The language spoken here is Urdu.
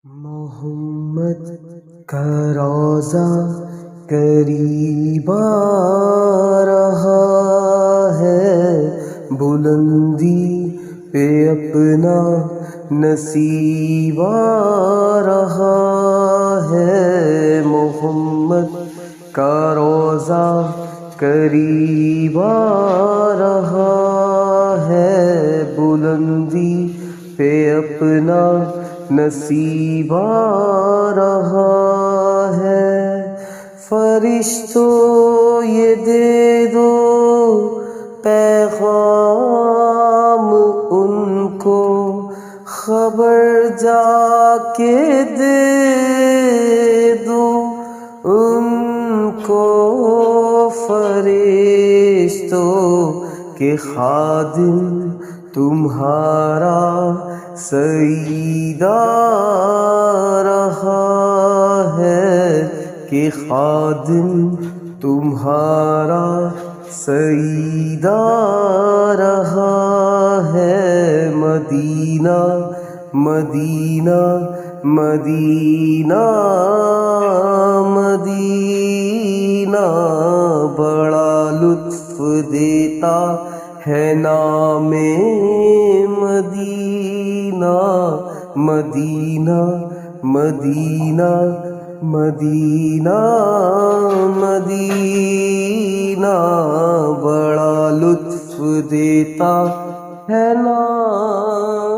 محمد کا روضہ قریب آ رہا ہے، بلندی پہ اپنا نصیب آ رہا ہے۔ محمد کا روضہ قریب آ رہا ہے، بلندی پہ اپنا نصیب آ رہا ہے۔ فرشتوں یہ دے دو پیغام ان کو، خبر جا کے دے دو ان کو۔ فرشتوں کے خادم تمہارا سید آ رہا ہے، کہ خادم تمہارا سید آ رہا ہے۔ مدینہ مدینہ مدینہ مدینہ بڑا لطف دیتا ہے نام مدینہ۔ مدینہ مدینہ مدینہ مدینہ بڑا لطف دیتا ہے نام